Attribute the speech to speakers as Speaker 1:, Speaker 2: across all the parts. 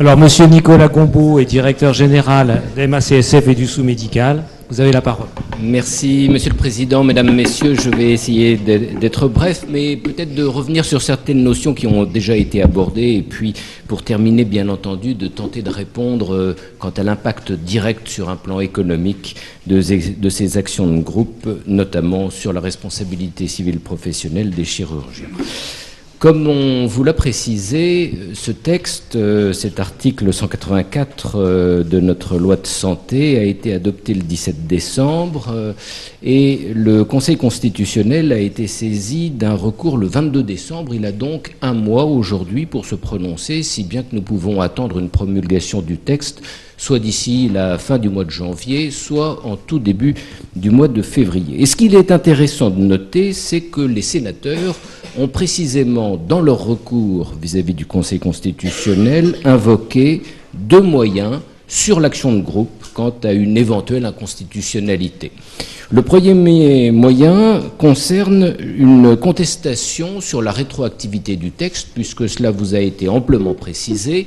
Speaker 1: Alors, Monsieur Nicolas Gombaud est directeur général de MACSF et du sous-médical. Vous avez la parole.
Speaker 2: Merci, Monsieur le Président, Mesdames, Messieurs. Je vais essayer d'être bref, mais peut-être de revenir sur certaines notions qui ont déjà été abordées. Et puis, pour terminer, bien entendu, de tenter de répondre quant à l'impact direct sur un plan économique de ces actions de groupe, notamment sur la responsabilité civile professionnelle des chirurgiens. Comme on vous l'a précisé, ce texte, cet article 184 de notre loi de santé a été adopté le 17 décembre et le Conseil constitutionnel a été saisi d'un recours le 22 décembre. Il a donc un mois aujourd'hui pour se prononcer, si bien que nous pouvons attendre une promulgation du texte soit d'ici la fin du mois de janvier, soit en tout début du mois de février. Et ce qu'il est intéressant de noter, c'est que les sénateurs ont précisément, dans leur recours vis-à-vis du Conseil constitutionnel, invoqué deux moyens sur l'action de groupe quant à une éventuelle inconstitutionnalité. Le premier moyen concerne une contestation sur la rétroactivité du texte, puisque cela vous a été amplement précisé.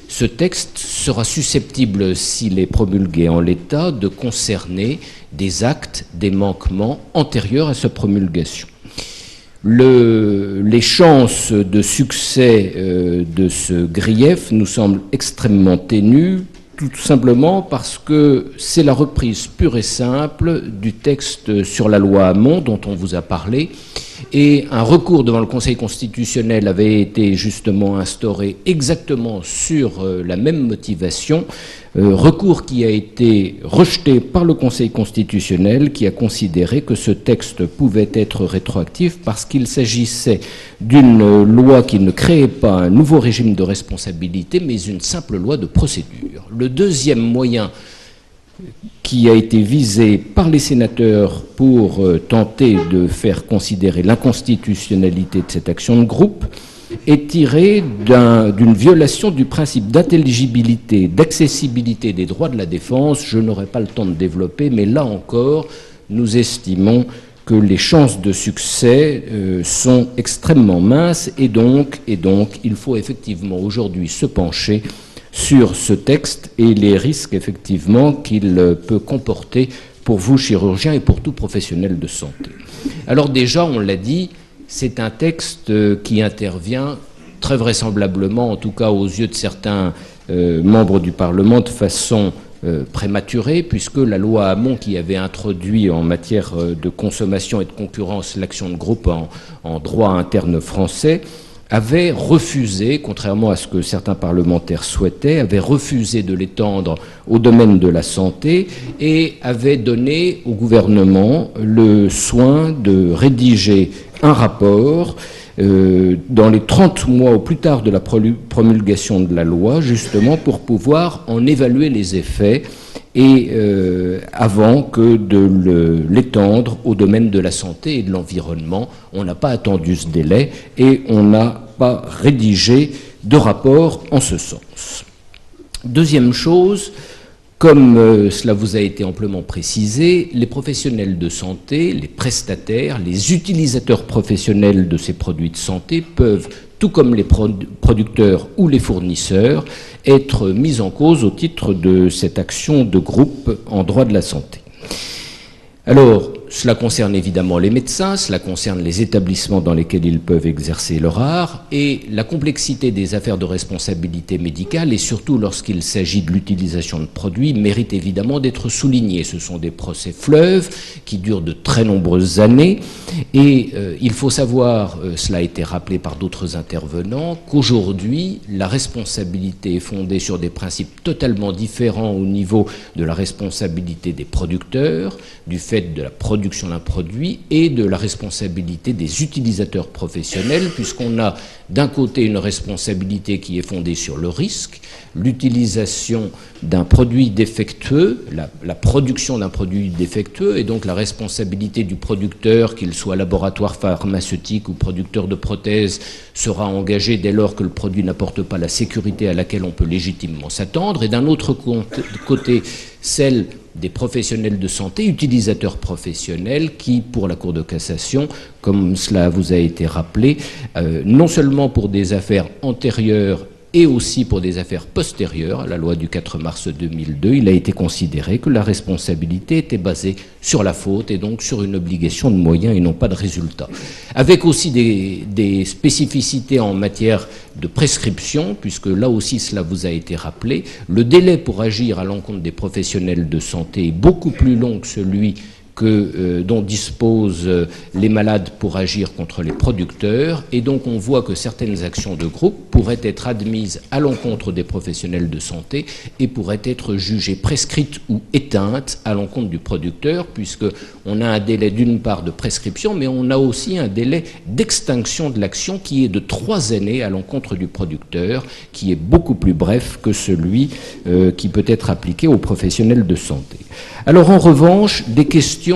Speaker 2: Ce texte sera susceptible, s'il est promulgué en l'état, de concerner des actes, des manquements antérieurs à sa promulgation. Les chances de succès de ce grief nous semblent extrêmement ténues, tout simplement parce que c'est la reprise pure et simple du texte sur la loi Hamon dont on vous a parlé, et un recours devant le Conseil constitutionnel avait été justement instauré exactement sur la même motivation, recours qui a été rejeté par le Conseil constitutionnel, qui a considéré que ce texte pouvait être rétroactif parce qu'il s'agissait d'une loi qui ne créait pas un nouveau régime de responsabilité, mais une simple loi de procédure. Le deuxième moyen qui a été visé par les sénateurs pour tenter de faire considérer l'inconstitutionnalité de cette action de groupe est tiré d'une violation du principe d'intelligibilité, d'accessibilité des droits de la défense. Je n'aurai pas le temps de développer, mais là encore, nous estimons que les chances de succès sont extrêmement minces et donc il faut effectivement aujourd'hui se pencher sur ce texte et les risques effectivement qu'il peut comporter pour vous, chirurgiens, et pour tout professionnel de santé. Alors déjà, on l'a dit, c'est un texte qui intervient très vraisemblablement, en tout cas aux yeux de certains membres du Parlement, de façon prématurée, puisque la loi Hamon, qui avait introduit en matière de consommation et de concurrence l'action de groupe en droit interne français, avait refusé, contrairement à ce que certains parlementaires souhaitaient, avait refusé de l'étendre au domaine de la santé et avait donné au gouvernement le soin de rédiger un rapport dans les 30 mois au plus tard de la promulgation de la loi, justement pour pouvoir en évaluer les effets et avant que de l'étendre au domaine de la santé et de l'environnement. On n'a pas attendu ce délai et on n'a pas rédigé de rapport en ce sens. Deuxième chose, comme cela vous a été amplement précisé, les professionnels de santé, les prestataires, les utilisateurs professionnels de ces produits de santé peuvent, tout comme les producteurs ou les fournisseurs, être mis en cause au titre de cette action de groupe en droit de la santé. Alors, cela concerne évidemment les médecins, cela concerne les établissements dans lesquels ils peuvent exercer leur art, et la complexité des affaires de responsabilité médicale, et surtout lorsqu'il s'agit de l'utilisation de produits, mérite évidemment d'être soulignée. Ce sont des procès fleuves qui durent de très nombreuses années, et il faut savoir, cela a été rappelé par d'autres intervenants, qu'aujourd'hui, la responsabilité est fondée sur des principes totalement différents au niveau de la responsabilité des producteurs, du fait de la production d'un produit et de la responsabilité des utilisateurs professionnels, puisqu'on a d'un côté une responsabilité qui est fondée sur le risque, l'utilisation d'un produit défectueux, la production d'un produit défectueux, et donc la responsabilité du producteur, qu'il soit laboratoire pharmaceutique ou producteur de prothèses, sera engagée dès lors que le produit n'apporte pas la sécurité à laquelle on peut légitimement s'attendre, et d'un autre côté, celle des professionnels de santé, utilisateurs professionnels, qui, pour la Cour de cassation, comme cela vous a été rappelé, non seulement pour des affaires antérieures et aussi pour des affaires postérieures à la loi du 4 mars 2002, il a été considéré que la responsabilité était basée sur la faute et donc sur une obligation de moyens et non pas de résultat. Avec aussi des spécificités en matière de prescription, puisque là aussi cela vous a été rappelé, le délai pour agir à l'encontre des professionnels de santé est beaucoup plus long que celui dont disposent les malades pour agir contre les producteurs, et donc on voit que certaines actions de groupe pourraient être admises à l'encontre des professionnels de santé et pourraient être jugées prescrites ou éteintes à l'encontre du producteur, puisqu'on a un délai d'une part de prescription, mais on a aussi un délai d'extinction de l'action qui est de 3 années à l'encontre du producteur, qui est beaucoup plus bref que celui qui peut être appliqué aux professionnels de santé. Alors en revanche, des questions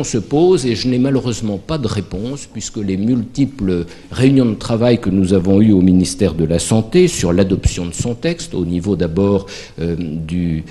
Speaker 2: se posent et je n'ai malheureusement pas de réponse puisque les multiples réunions de travail que nous avons eues au ministère de la Santé sur l'adoption de son texte, au niveau d'abord de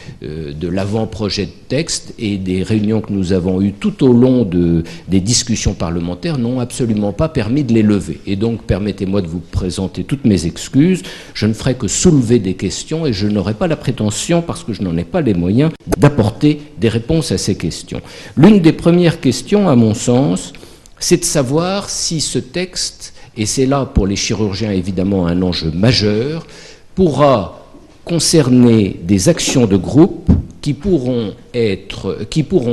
Speaker 2: l'avant-projet de texte et des réunions que nous avons eues tout au long des discussions parlementaires n'ont absolument pas permis de les lever. Et donc permettez-moi de vous présenter toutes mes excuses. Je ne ferai que soulever des questions et je n'aurai pas la prétention, parce que je n'en ai pas les moyens, d'apporter des réponses à ces questions. L'une des premières questions, à mon sens, c'est de savoir si ce texte, et c'est là pour les chirurgiens évidemment un enjeu majeur, pourra concerner des actions de groupe qui pourront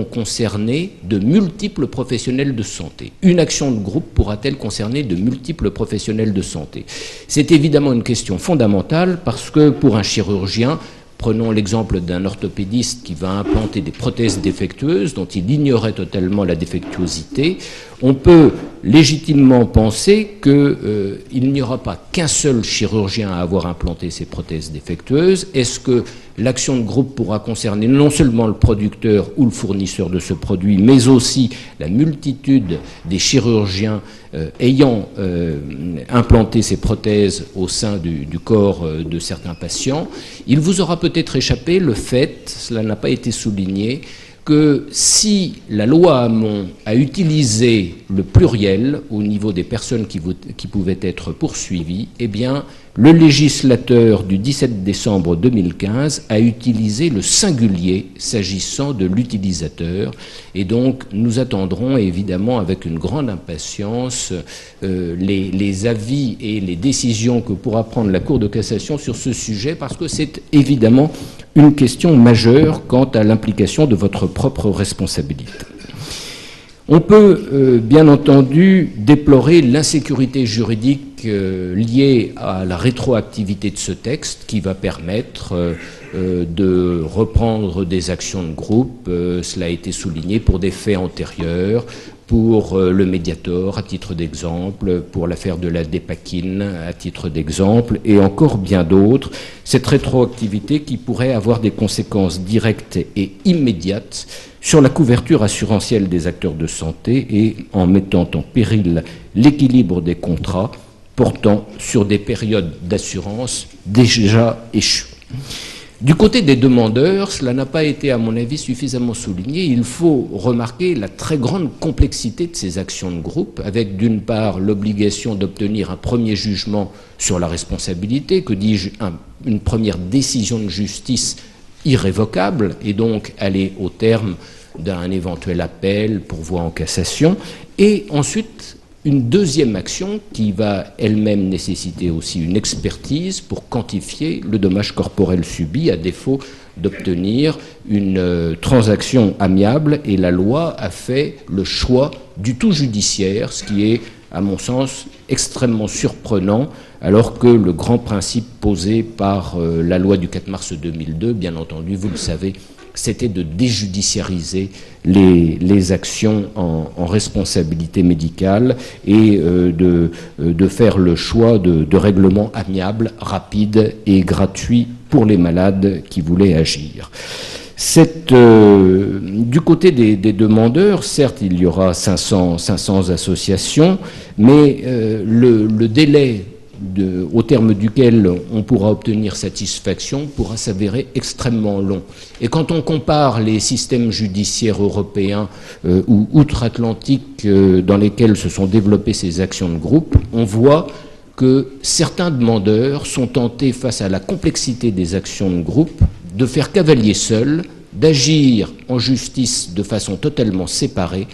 Speaker 2: concerner de multiples professionnels de santé. Une action de groupe pourra-t-elle concerner de multiples professionnels de santé? C'est évidemment une question fondamentale parce que pour un chirurgien, prenons l'exemple d'un orthopédiste qui va implanter des prothèses défectueuses dont il ignorait totalement la défectuosité. On peut légitimement penser qu'il n'y aura pas qu'un seul chirurgien à avoir implanté ces prothèses défectueuses. Est-ce que l'action de groupe pourra concerner non seulement le producteur ou le fournisseur de ce produit, mais aussi la multitude des chirurgiens ayant implanté ces prothèses au sein du corps de certains patients? Il vous aura peut-être échappé le fait, cela n'a pas été souligné, que si la loi Hamon a utilisé le pluriel au niveau des personnes qui pouvaient être poursuivies, eh bien, le législateur du 17 décembre 2015 a utilisé le singulier s'agissant de l'utilisateur. Et donc, nous attendrons évidemment avec une grande impatience les avis et les décisions que pourra prendre la Cour de cassation sur ce sujet, parce que c'est évidemment une question majeure quant à l'implication de votre propre responsabilité. On peut, bien entendu, déplorer l'insécurité juridique liée à la rétroactivité de ce texte qui va permettre de reprendre des actions de groupe, cela a été souligné, pour des faits antérieurs, pour le Mediator à titre d'exemple, pour l'affaire de la Dépakine à titre d'exemple, et encore bien d'autres. Cette rétroactivité qui pourrait avoir des conséquences directes et immédiates sur la couverture assurantielle des acteurs de santé et en mettant en péril l'équilibre des contrats portant sur des périodes d'assurance déjà échues. Du côté des demandeurs, cela n'a pas été, à mon avis, suffisamment souligné. Il faut remarquer la très grande complexité de ces actions de groupe, avec d'une part l'obligation d'obtenir un premier jugement sur la responsabilité, que dis-je, une première décision de justice irrévocable, et donc aller au terme d'un éventuel appel, pourvoi en cassation, et ensuite une deuxième action qui va elle-même nécessiter aussi une expertise pour quantifier le dommage corporel subi à défaut d'obtenir une transaction amiable, et la loi a fait le choix du tout judiciaire, ce qui est, à mon sens, extrêmement surprenant, alors que le grand principe posé par la loi du 4 mars 2002, bien entendu, vous le savez, c'était de déjudiciariser les actions en responsabilité médicale et de faire le choix de règlements amiables, rapides et gratuits pour les malades qui voulaient agir. Du côté des demandeurs, certes, il y aura 500 associations, mais le délai au terme duquel on pourra obtenir satisfaction pourra s'avérer extrêmement long. Et quand on compare les systèmes judiciaires européens ou outre-Atlantique dans lesquels se sont développées ces actions de groupe, on voit que certains demandeurs sont tentés, face à la complexité des actions de groupe, de faire cavalier seul, d'agir en justice de façon totalement séparée,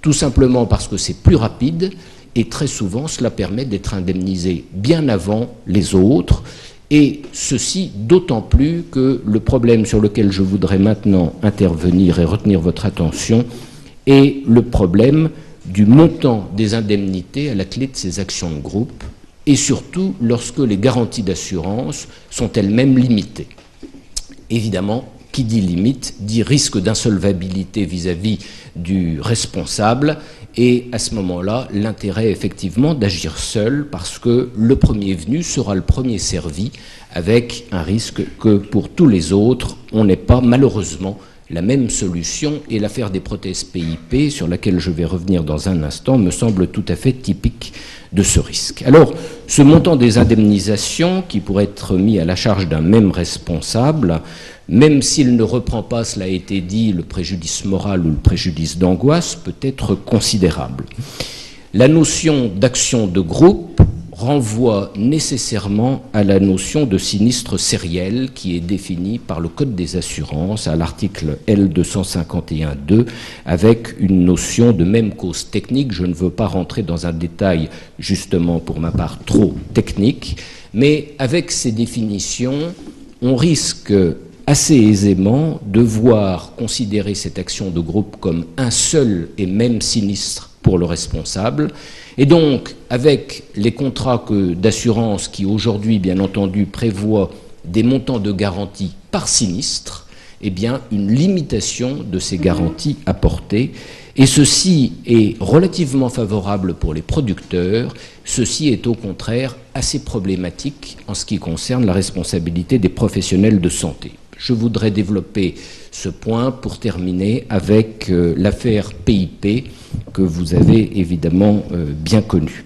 Speaker 2: tout simplement parce que c'est plus rapide, et très souvent cela permet d'être indemnisé bien avant les autres, et ceci d'autant plus que le problème sur lequel je voudrais maintenant intervenir et retenir votre attention est le problème du montant des indemnités à la clé de ces actions de groupe, et surtout lorsque les garanties d'assurance sont elles-mêmes limitées. Évidemment, qui dit limite dit risque d'insolvabilité vis-à-vis du responsable, et à ce moment-là, l'intérêt effectivement d'agir seul, parce que le premier venu sera le premier servi, avec un risque que pour tous les autres, on n'ait pas malheureusement la même solution, et l'affaire des prothèses PIP, sur laquelle je vais revenir dans un instant, me semble tout à fait typique de ce risque. Alors, ce montant des indemnisations, qui pourrait être mis à la charge d'un même responsable, même s'il ne reprend pas, cela a été dit, le préjudice moral ou le préjudice d'angoisse, peut être considérable. La notion d'action de groupe renvoie nécessairement à la notion de sinistre sériel qui est définie par le Code des assurances à l'article L251.2 avec une notion de même cause technique. Je ne veux pas rentrer dans un détail justement pour ma part trop technique, mais avec ces définitions, on risque assez aisément de voir considérer cette action de groupe comme un seul et même sinistre pour le responsable. Et donc, avec les contrats d'assurance qui aujourd'hui, bien entendu, prévoient des montants de garantie par sinistre, eh bien, une limitation de ces garanties apportées. Et ceci est relativement favorable pour les producteurs. Ceci est au contraire assez problématique en ce qui concerne la responsabilité des professionnels de santé. Je voudrais développer ce point pour terminer avec l'affaire PIP que vous avez évidemment bien connue.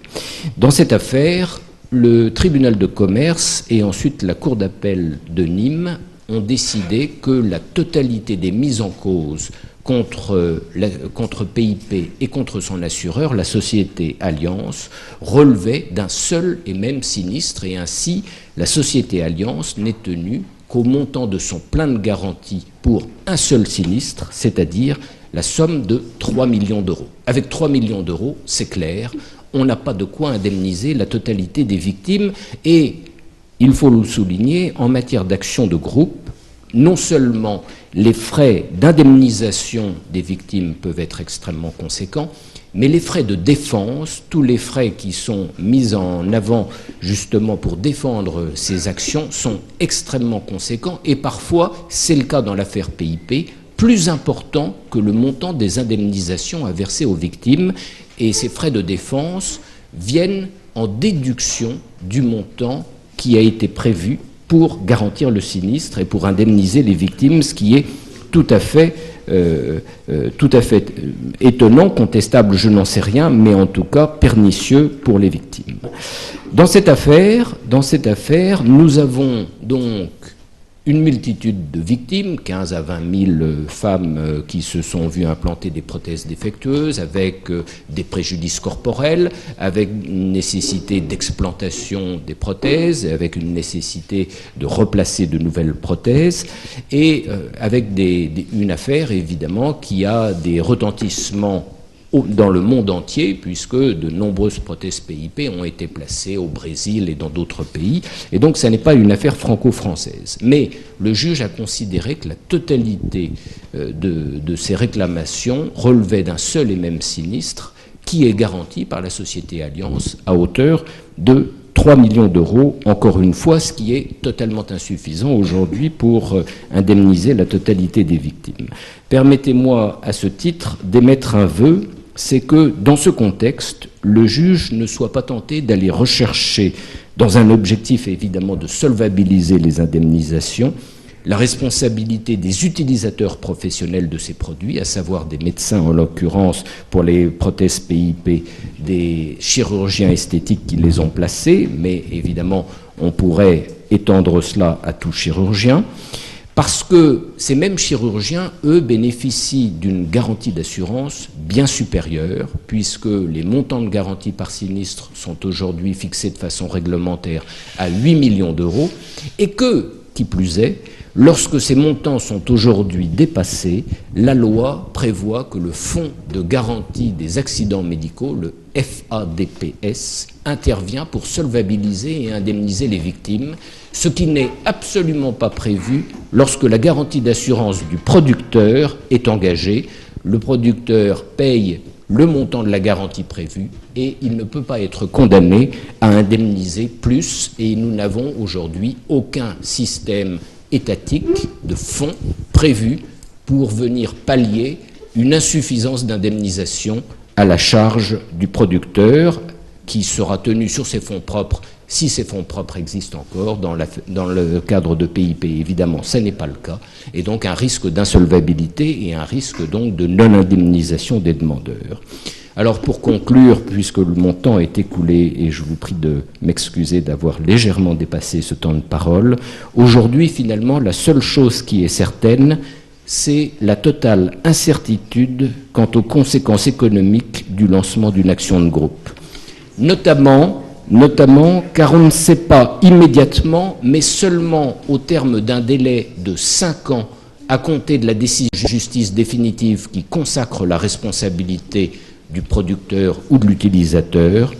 Speaker 2: Dans cette affaire, le tribunal de commerce et ensuite la cour d'appel de Nîmes ont décidé que la totalité des mises en cause contre PIP et contre son assureur, la société Allianz, relevait d'un seul et même sinistre, et ainsi la société Allianz n'est tenue qu'au montant de son plein de garantie pour un seul sinistre, c'est-à-dire la somme de 3 millions d'euros. Avec 3 millions d'euros, c'est clair, on n'a pas de quoi indemniser la totalité des victimes, et il faut le souligner, en matière d'action de groupe, non seulement les frais d'indemnisation des victimes peuvent être extrêmement conséquents, mais les frais de défense, tous les frais qui sont mis en avant justement pour défendre ces actions sont extrêmement conséquents, et parfois, c'est le cas dans l'affaire PIP, plus important que le montant des indemnisations à verser aux victimes, et ces frais de défense viennent en déduction du montant qui a été prévu pour garantir le sinistre et pour indemniser les victimes, ce qui est tout à fait étonnant, contestable, je n'en sais rien, mais en tout cas pernicieux pour les victimes. Dans cette affaire, nous avons donc une multitude de victimes, 15 à 20 000 femmes qui se sont vues implanter des prothèses défectueuses, avec des préjudices corporels, avec une nécessité d'explantation des prothèses, avec une nécessité de replacer de nouvelles prothèses, et avec une affaire évidemment qui a des retentissements dans le monde entier, puisque de nombreuses prothèses PIP ont été placées au Brésil et dans d'autres pays. Et donc, ça n'est pas une affaire franco-française. Mais le juge a considéré que la totalité de ces réclamations relevait d'un seul et même sinistre qui est garanti par la société Allianz à hauteur de 3 millions d'euros, encore une fois, ce qui est totalement insuffisant aujourd'hui pour indemniser la totalité des victimes. Permettez-moi, à ce titre, d'émettre un vœu, c'est que, dans ce contexte, le juge ne soit pas tenté d'aller rechercher, dans un objectif évidemment de solvabiliser les indemnisations, la responsabilité des utilisateurs professionnels de ces produits, à savoir des médecins en l'occurrence pour les prothèses PIP, des chirurgiens esthétiques qui les ont placées, mais évidemment on pourrait étendre cela à tout chirurgien, Parce que ces mêmes chirurgiens, eux, bénéficient d'une garantie d'assurance bien supérieure, puisque les montants de garantie par sinistre sont aujourd'hui fixés de façon réglementaire à 8 millions d'euros, et que, qui plus est, lorsque ces montants sont aujourd'hui dépassés, la loi prévoit que le Fonds de garantie des accidents médicaux, le FADPS, intervient pour solvabiliser et indemniser les victimes, ce qui n'est absolument pas prévu lorsque la garantie d'assurance du producteur est engagée. Le producteur paye le montant de la garantie prévue et il ne peut pas être condamné à indemniser plus, et nous n'avons aujourd'hui aucun système étatique de fonds prévu pour venir pallier une insuffisance d'indemnisation à la charge du producteur, qui sera tenu sur ses fonds propres, si ces fonds propres existent encore, dans le cadre de PIP. Évidemment, ce n'est pas le cas, et donc un risque d'insolvabilité et un risque donc de non-indemnisation des demandeurs. Alors pour conclure, puisque mon temps est écoulé et je vous prie de m'excuser d'avoir légèrement dépassé ce temps de parole, aujourd'hui finalement la seule chose qui est certaine, c'est la totale incertitude quant aux conséquences économiques du lancement d'une action de groupe. Notamment car on ne sait pas immédiatement, mais seulement au terme d'un délai de 5 ans à compter de la décision de justice définitive qui consacre la responsabilité du producteur ou de l'utilisateur,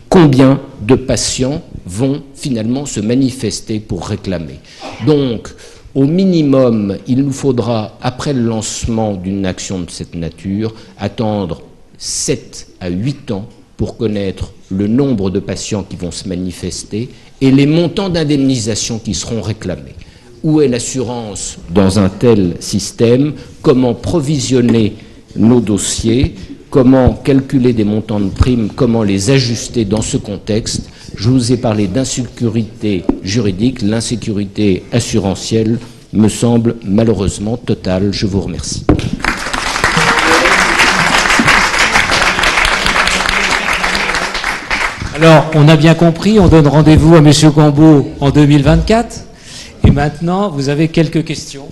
Speaker 2: combien de patients vont finalement se manifester pour réclamer. Donc, au minimum, il nous faudra, après le lancement d'une action de cette nature, attendre 7 à 8 ans pour connaître le nombre de patients qui vont se manifester et les montants d'indemnisation qui seront réclamés. Où est l'assurance dans un tel système? Comment provisionner nos dossiers? Comment calculer des montants de primes? Comment les ajuster dans ce contexte? Je vous ai parlé d'insécurité juridique. L'insécurité assurantielle me semble malheureusement totale. Je vous remercie.
Speaker 1: Alors, on a bien compris, on donne rendez-vous à M. Gambeau en 2024. Et maintenant, vous avez quelques questions.